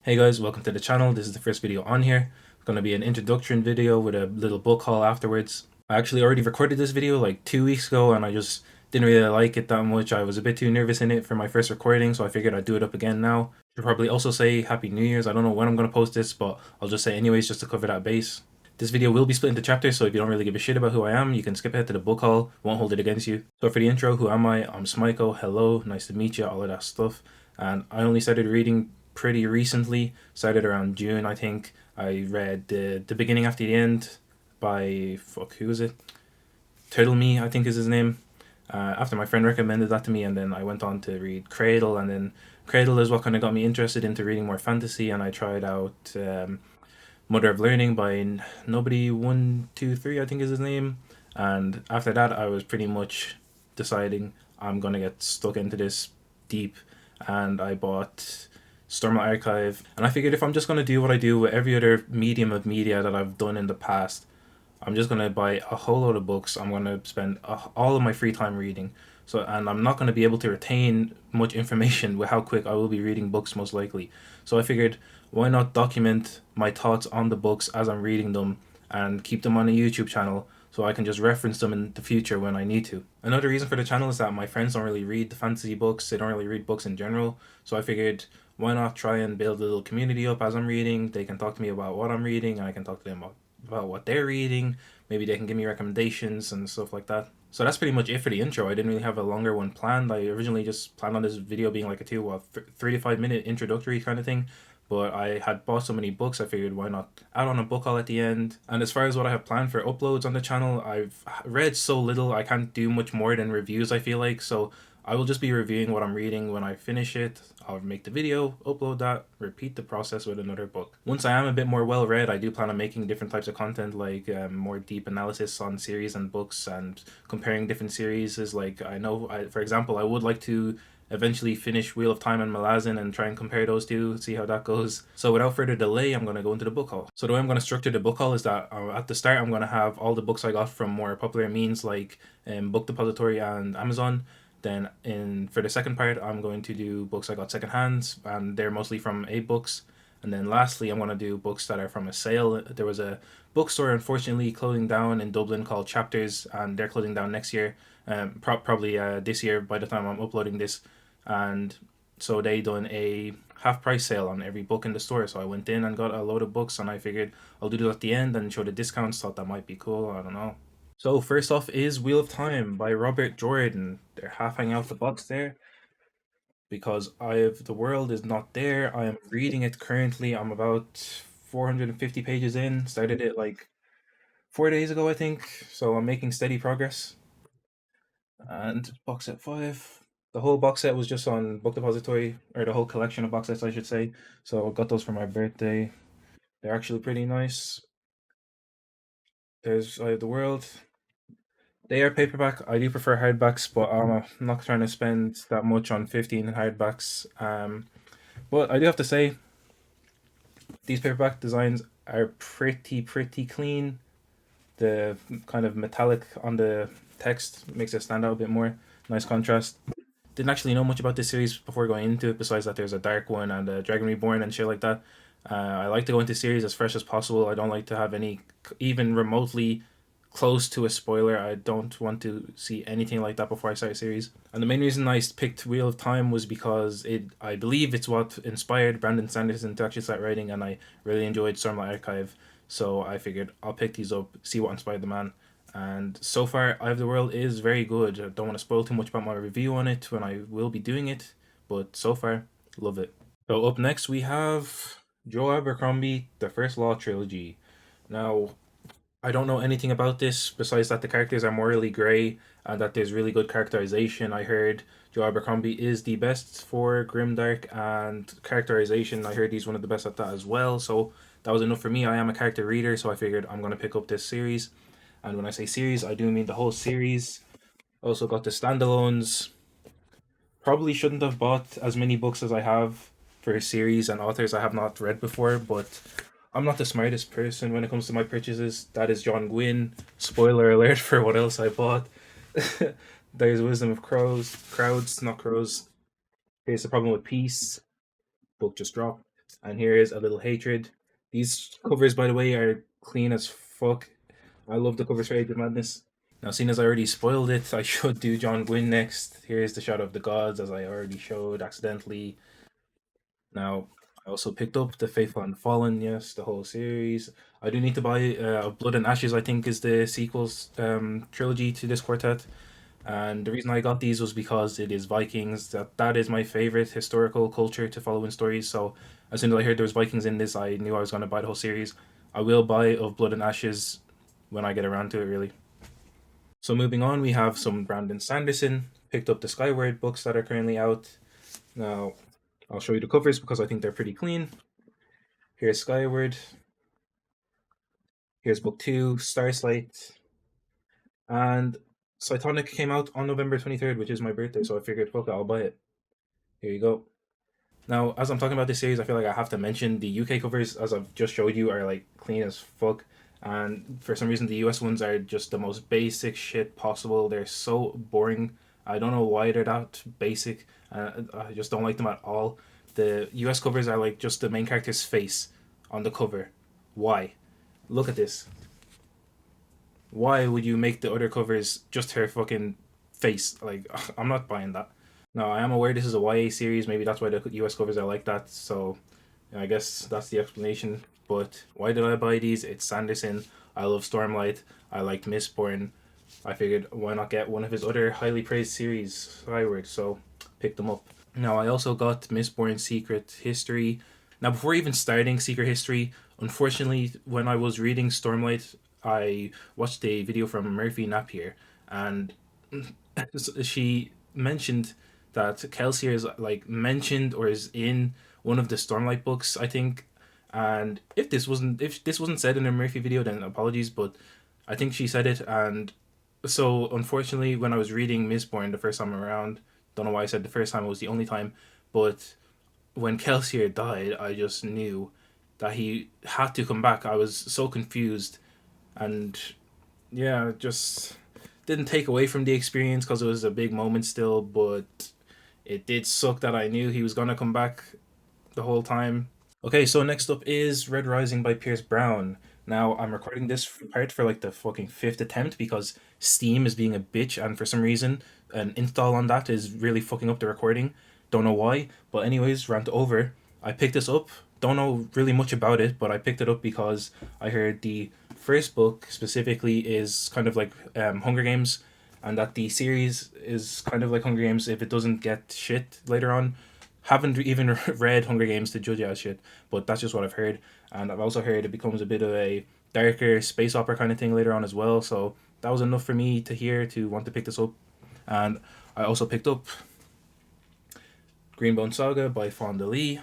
Hey guys, welcome to the channel. This is the first video on here. It's going to be an introduction video with a little book haul afterwards. I actually already recorded this video like 2 weeks ago and I just didn't really like it that much. I was a bit too nervous in it for my first recording, so I figured I'd do it up again now. Should probably also say Happy New Year's. I don't know when I'm going to post this, but I'll just say anyways just to cover that base. This video will be split into chapters, so if you don't really give a shit about who I am, you can skip ahead to the book haul. Won't hold it against you. So for the intro, who am I? I'm Smiko. Hello, nice to meet you, all of that stuff. And I only started reading pretty recently. Started around June, I think. I read the beginning after the end by who was it? Turtle Me, I think is his name. After my friend recommended that to me, and then I went on to read Cradle, and then Cradle is what kind of got me interested into reading more fantasy, and I tried out Mother of Learning by Nobody 123, I think is his name. And after that, I was pretty much deciding I'm gonna get stuck into this deep, and I bought Stormlight Archive. And I figured if I'm just gonna do what I do with every other medium of media that I've done in the past, I'm just gonna buy a whole load of books. I'm gonna spend all of my free time reading. So, and I'm not gonna be able to retain much information with how quick I will be reading books most likely. So I figured, why not document my thoughts on the books as I'm reading them and keep them on a YouTube channel so I can just reference them in the future when I need to. Another reason for the channel is that my friends don't really read the fantasy books. They don't really read books in general. So I figured, why not try and build a little community up as I'm reading? They can talk to me about what I'm reading, and I can talk to them about what they're reading. Maybe they can give me recommendations and stuff like that. So that's pretty much it for the intro. I didn't really have a longer one planned. I originally just planned on this video being like a 3 to 5 minute introductory kind of thing. But I had bought so many books, I figured why not add on a book haul at the end. And as far as what I have planned for uploads on the channel, I've read so little, I can't do much more than reviews, I feel like. So I will just be reviewing what I'm reading when I finish it. I'll make the video, upload that, repeat the process with another book. Once I am a bit more well read, I do plan on making different types of content, like more deep analysis on series and books and comparing different series. Like for example, I would like to eventually finish Wheel of Time and Malazan and try and compare those two, see how that goes. So without further delay, I'm going to go into the book haul. So the way I'm going to structure the book haul is that at the start, I'm going to have all the books I got from more popular means like Book Depository and Amazon. Then for the second part, I'm going to do books I got secondhand, and they're mostly from AbeBooks. And then lastly, I'm going to do books that are from a sale. There was a bookstore, unfortunately, closing down in Dublin called Chapters, and they're closing down next year, probably this year by the time I'm uploading this. And so they done a half price sale on every book in the store. So I went in and got a load of books, and I figured I'll do that at the end and show the discounts. Thought that might be cool. I don't know. So first off is Wheel of Time by Robert Jordan. They're half hanging out the box there because the world is not there. I am reading it currently. I'm about 450 pages in. Started it like 4 days ago, I think. So I'm making steady progress. And box set 5. The whole box set was just on Book Depository, or the whole collection of box sets, I should say. So I got those for my birthday. They're actually pretty nice. There's I Have the World. They are paperback. I do prefer hardbacks, but I'm not trying to spend that much on 15 hardbacks. But I do have to say, these paperback designs are pretty clean. The kind of metallic on the text makes it stand out a bit more. Nice contrast. Didn't actually know much about this series before going into it, besides that there's a dark one and a Dragon Reborn and shit like that. I like to go into series as fresh as possible. I don't like to have any, even remotely close to a spoiler. I don't want to see anything like that before I start a series. And the main reason I picked Wheel of Time was because I believe it's what inspired Brandon Sanderson to actually start writing, and I really enjoyed Stormlight Archive. So I figured I'll pick these up, see what inspired the man. And so far, Eye of the World is very good. I don't want to spoil too much about my review on it when I will be doing it, but so far, love it. So up next, we have Joe Abercrombie, The First Law Trilogy. Now, I don't know anything about this besides that the characters are morally grey and that there's really good characterization. I heard Joe Abercrombie is the best for grimdark and characterization. I heard he's one of the best at that as well. So that was enough for me. I am a character reader, so I figured I'm going to pick up this series. And when I say series, I do mean the whole series. Also got the standalones. Probably shouldn't have bought as many books as I have for series and authors I have not read before, but I'm not the smartest person when it comes to my purchases. That is John Gwynn. Spoiler alert for what else I bought. There's Wisdom of Crowds, not Crows. Here's the Problem with Peace. Book just dropped. And here is A Little Hatred. These covers, by the way, are clean as fuck. I love the covers for Age of Madness. Now, seeing as I already spoiled it, I should do John Gwynn next. Here's the Shadow of the Gods, as I already showed accidentally. Now, I also picked up The Faithful and Fallen, yes, the whole series. I do need to buy Blood and Ashes, I think, is the sequels trilogy to this quartet. And the reason I got these was because it is Vikings. That is my favorite historical culture to follow in stories. So as soon as I heard there was Vikings in this, I knew I was going to buy the whole series. I will buy Of Blood and Ashes when I get around to it, really. So moving on, we have some Brandon Sanderson. Picked up the Skyward books that are currently out. Now, I'll show you the covers because I think they're pretty clean. Here's Skyward. Here's book 2, Starlight. And Cytonic came out on November 23rd, which is my birthday, so I figured, fuck it, I'll buy it. Here you go. Now, as I'm talking about this series, I feel like I have to mention the UK covers, as I've just showed you, are like clean as fuck. And for some reason, the US ones are just the most basic shit possible. They're so boring. I don't know why they're that basic. I just don't like them at all. The US covers are like just the main character's face on the cover. Why? Look at this. Why would you make the other covers just her fucking face? Like, I'm not buying that. Now, I am aware this is a YA series. Maybe that's why the US covers are like that. So, I guess that's the explanation. But why did I buy these? It's Sanderson. I love Stormlight. I liked Mistborn. I figured why not get one of his other highly praised series, Skyward. So, picked them up. Now, I also got Mistborn Secret History. Now, before even starting Secret History, unfortunately, when I was reading Stormlight, I watched a video from Murphy Napier, and she mentioned that Kelsier is like mentioned or is in one of the Stormlight books, I think. And if this wasn't said in a Murphy video, then apologies, but I think she said it. And so unfortunately, when I was reading Mistborn the first time around, don't know why I said the first time, it was the only time, but when Kelsier died, I just knew that he had to come back. I was so confused, and yeah, just didn't take away from the experience because it was a big moment still, but it did suck that I knew he was gonna come back the whole time. Okay, so next up is Red Rising by Pierce Brown. Now, I'm recording this part for like the fucking fifth attempt because Steam is being a bitch, and for some reason, an install on that is really fucking up the recording. Don't know why, but anyways, rant over. I picked this up. Don't know really much about it, but I picked it up because I heard the first book specifically is kind of like Hunger Games, and that the series is kind of like Hunger Games if it doesn't get shit later on. Haven't even read Hunger Games to judge it as shit, but that's just what I've heard. And I've also heard it becomes a bit of a darker space opera kind of thing later on as well. So that was enough for me to hear to want to pick this up. And I also picked up Greenbone Saga by Fonda Lee.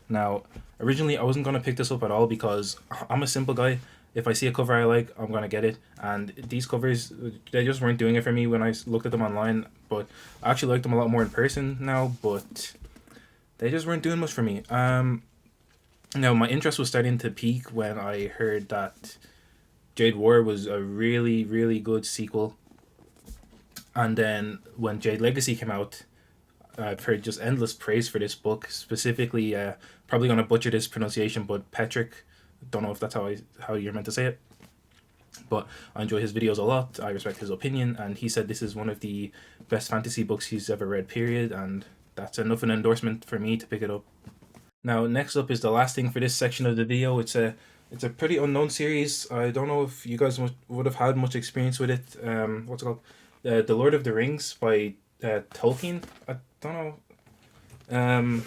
Now, originally I wasn't gonna pick this up at all because I'm a simple guy. If I see a cover I like, I'm gonna get it. And these covers, they just weren't doing it for me when I looked at them online. But I actually like them a lot more in person now. But they just weren't doing much for me. Now my interest was starting to peak when I heard that Jade War was a really, really good sequel. And then when Jade Legacy came out, I've heard just endless praise for this book. Specifically, probably gonna butcher this pronunciation, but Petrick. Don't know if that's how you're meant to say it, but I enjoy his videos a lot. I respect his opinion, and he said this is one of the best fantasy books he's ever read. Period, and that's enough an endorsement for me to pick it up. Now, next up is the last thing for this section of the video. It's a pretty unknown series. I don't know if you guys would have had much experience with it. What's it called? The Lord of the Rings by Tolkien. I don't know.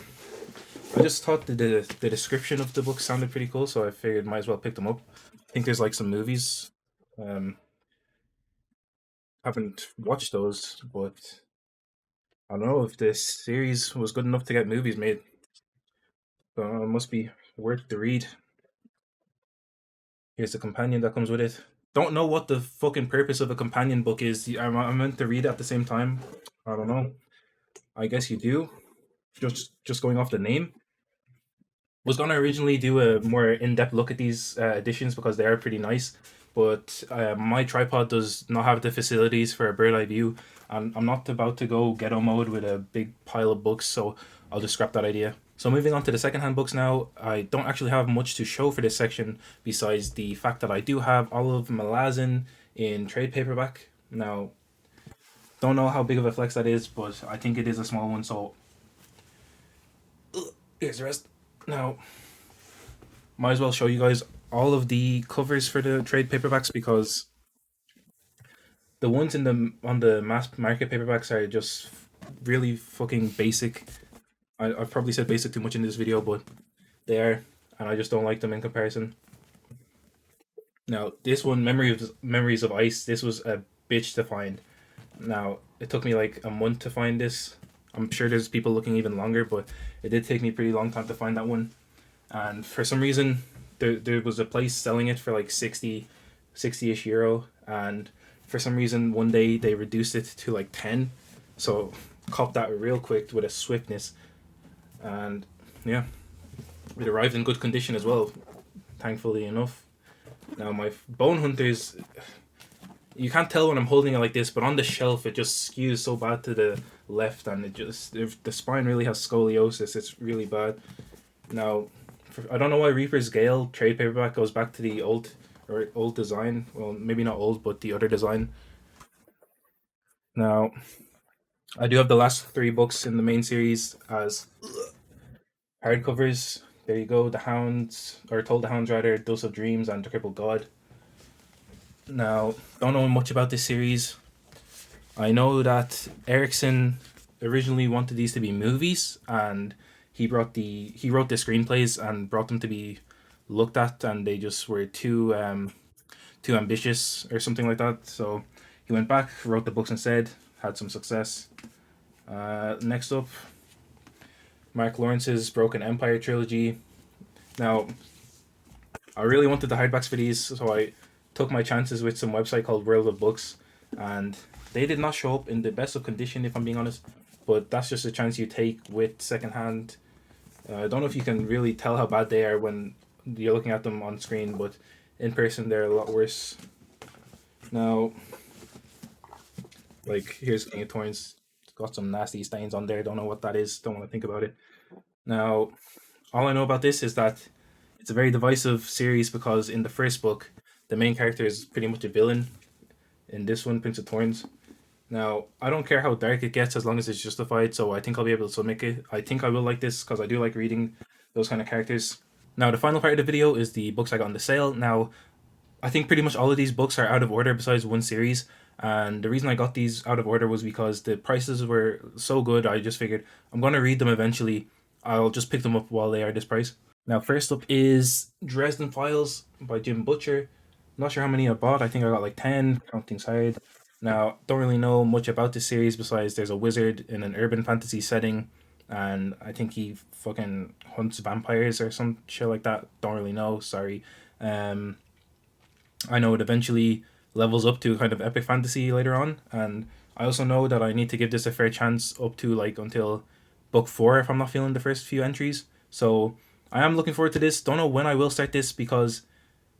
I just thought the description of the book sounded pretty cool, so I figured might as well pick them up. I think there's like some movies. Um, haven't watched those, but I don't know if this series was good enough to get movies made. So it must be worth the read. Here's the companion that comes with it. Don't know what the fucking purpose of a companion book is. I'm meant to read it at the same time. I don't know. I guess you do. Just going off the name. Was gonna originally do a more in-depth look at these editions because they are pretty nice, but my tripod does not have the facilities for a bird eye view, and I'm not about to go ghetto mode with a big pile of books, so I'll just scrap that idea. So moving on to the secondhand books now, I don't actually have much to show for this section besides the fact that I do have all of Malazan in trade paperback. Now, don't know how big of a flex that is, but I think it is a small one, so here's the rest. Now, might as well show you guys all of the covers for the trade paperbacks because the ones in the on the mass market paperbacks are just really fucking basic. I've probably said basic too much in this video, but they are, and I just don't like them in comparison. Now, this one, Memories of Ice, this was a bitch to find. Now, it took me like a month to find this. I'm sure there's people looking even longer, but it did take me a pretty long time to find that one. And for some reason, there was a place selling it for like 60-ish euro, and for some reason one day they reduced it to like 10, so cop that real quick with a swiftness. And yeah, it arrived in good condition as well, thankfully enough. Now my Bone Hunters, you can't tell when I'm holding it like this, but on the shelf it just skews so bad to the left, and the spine really has scoliosis. It's really bad. Now, I don't know why Reaper's Gale trade paperback goes back to the old design. Well, maybe not old, but the other design. Now, I do have the last three books in the main series as hardcovers. There you go, The Hounds, or Told the Hounds rather, Dose of Dreams, and The Crippled God. Now, don't know much about this series. I know that Erickson originally wanted these to be movies, and he wrote the screenplays and brought them to be looked at, and they just were too ambitious or something like that. So he went back, wrote the books instead, had some success. Next up, Mark Lawrence's Broken Empire trilogy. Now, I really wanted the hardbacks for these, so I took my chances with some website called World of Books, and they did not show up in the best of condition, if I'm being honest. But that's just a chance you take with secondhand. I don't know if you can really tell how bad they are when you're looking at them on screen, but in person they're a lot worse. Now, like, here's King of Thorns. It's got some nasty stains on there. Don't know what that is. Don't want to think about it. Now, all I know about this is that it's a very divisive series because in the first book, the main character is pretty much a villain. In this one, Prince of Thorns. Now, I don't care how dark it gets as long as it's justified, so I think I'll be able to stomach it. I think I will like this because I do like reading those kind of characters. Now, the final part of the video is the books I got on the sale. Now, I think pretty much all of these books are out of order besides one series, and the reason I got these out of order was because the prices were so good. I just figured I'm going to read them eventually. I'll just pick them up while they are this price. Now, first up is Dresden Files by Jim Butcher. Not sure how many I bought. I think I got like 10, counting side. Now, don't really know much about this series besides there's a wizard in an urban fantasy setting, and I think he fucking hunts vampires or some shit like that. Don't really know. Sorry. Um, I know it eventually levels up to kind of epic fantasy later on, and I also know that I need to give this a fair chance up to like until book 4 if I'm not feeling the first few entries. So I am looking forward to this. Don't know when I will start this because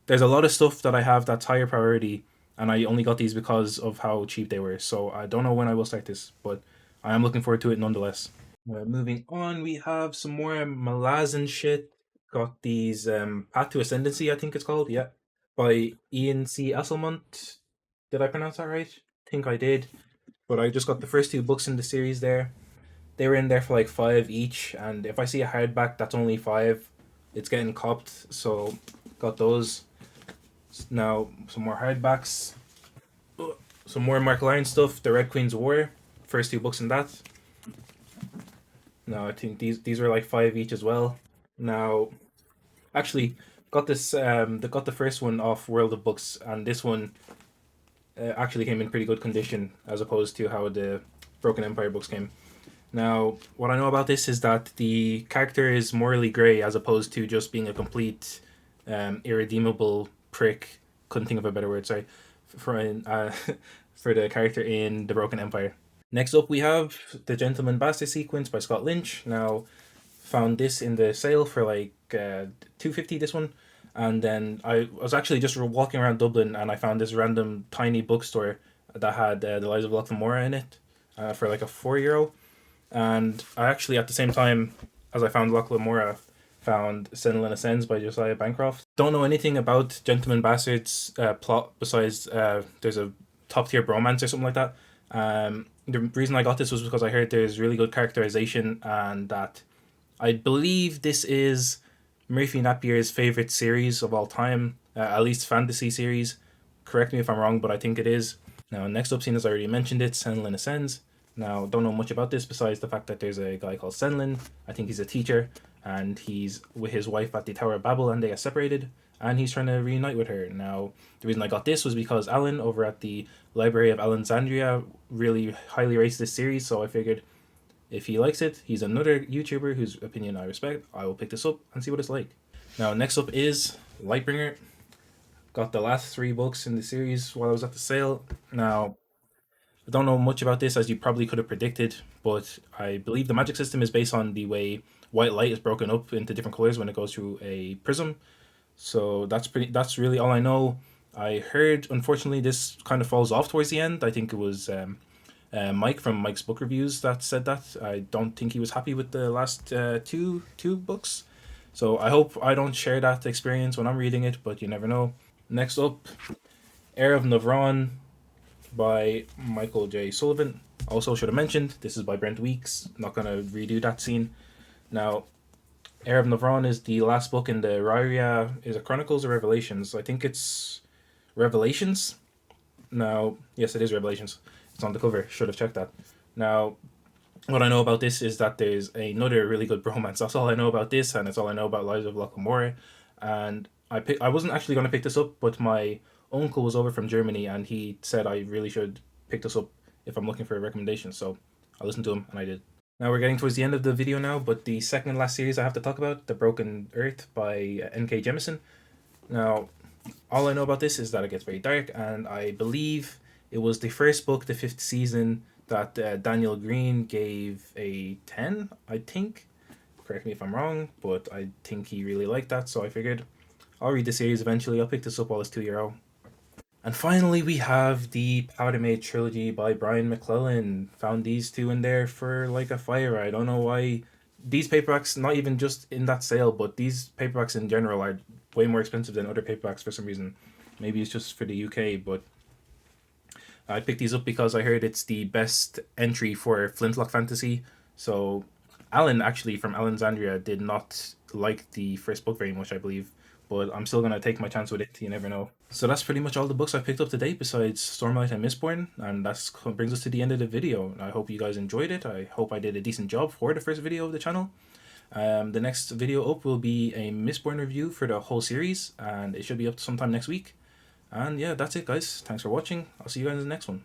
there's a lot of stuff that I have that's higher priority, and I only got these because of how cheap they were. So I don't know when I will start this, but I am looking forward to it nonetheless. Moving on, we have some more Malazan shit. Got these Path to Ascendancy, I think it's called. Yeah, by Ian C. Esselmont. Did I pronounce that right? I think I did. But I just got the first two books in the series there. They were in there for like 5 each, and if I see a hardback that's only 5, it's getting copped. So got those. Now some more hardbacks. Some more Mark Lyon stuff. The Red Queen's War. First two books in that. Now I think these were like 5 each as well. Now, actually, got this. They got the first one off World of Books, and this one actually came in pretty good condition as opposed to how the Broken Empire books came. Now, what I know about this is that the character is morally grey as opposed to just being a complete irredeemable prick. Couldn't think of a better word. Sorry, for for the character in the Broken Empire. Next up, we have the Gentleman Bastard sequence by Scott Lynch. Now, found this in the sale for like $2.50. This one, and then I was actually just walking around Dublin and I found this random tiny bookstore that had The Lives of Locke Mora in it for like a €4. And I actually at the same time as I found Loch Lamora, found Senlin Ascends by Josiah Bancroft. Don't know anything about Gentleman Bastards plot besides there's a top tier bromance or something like that. The reason I got this was because I heard there's really good characterization, and that I believe this is Murphy Napier's favorite series of all time, at least fantasy series. Correct me if I'm wrong, but I think it is. Now, next up, scene as I already mentioned it, Senlin Ascends. Now, don't know much about this besides the fact that there's a guy called Senlin. I think he's a teacher, and he's with his wife at the Tower of Babel, and they get separated, and he's trying to reunite with her. Now, the reason I got this was because Alan over at the Library of Alexandria really highly rates this series, so I figured if he likes it, he's another YouTuber whose opinion I respect. I will pick this up and see what it's like. Now, next up is Lightbringer. Got the last 3 books in the series while I was at the sale. Now, I don't know much about this, as you probably could have predicted, but I believe the magic system is based on the way white light is broken up into different colors when it goes through a prism. So that's really all I know. I heard, unfortunately, this kind of falls off towards the end. I think it was Mike from Mike's Book Reviews that said that. I don't think he was happy with the last two books. So I hope I don't share that experience when I'm reading it, but you never know. Next up, Heir of Navron by Michael J. Sullivan. Also, should have mentioned, this is by Brent Weeks. Not going to redo that scene. Now, Heir of Navron is the last book in the Ryria. Is it Chronicles or Revelations? I think it's Revelations. Now, yes, it is Revelations. It's on the cover. Should have checked that. Now, what I know about this is that there's another really good bromance. That's all I know about this, and it's all I know about Lives of Loch Lamora. And I wasn't actually going to pick this up, but my uncle was over from Germany, and he said I really should pick this up if I'm looking for a recommendation. So I listened to him, and I did. Now we're getting towards the end of the video now, but the second and last series I have to talk about, The Broken Earth by N.K. Jemisin. Now, all I know about this is that it gets very dark, and I believe it was the first book, the 5th season, that Daniel Green gave a 10, I think. Correct me if I'm wrong, but I think he really liked that, so I figured I'll read the series eventually. I'll pick this up while it's 2 year old. And finally, we have the Powder Maid trilogy by Brian McClellan. Found these two in there for like a fire. I don't know why. These paperbacks, not even just in that sale, but these paperbacks in general are way more expensive than other paperbacks for some reason. Maybe it's just for the UK, but I picked these up because I heard it's the best entry for Flintlock Fantasy. So Alan, actually from Alexandria, did not like the first book very much, I believe, but I'm still going to take my chance with it. You never know. So that's pretty much all the books I picked up today besides Stormlight and Mistborn, and that brings us to the end of the video. I hope you guys enjoyed it. I hope I did a decent job for the first video of the channel. The next video up will be a Mistborn review for the whole series, and it should be up sometime next week. And yeah, that's it guys. Thanks for watching. I'll see you guys in the next one.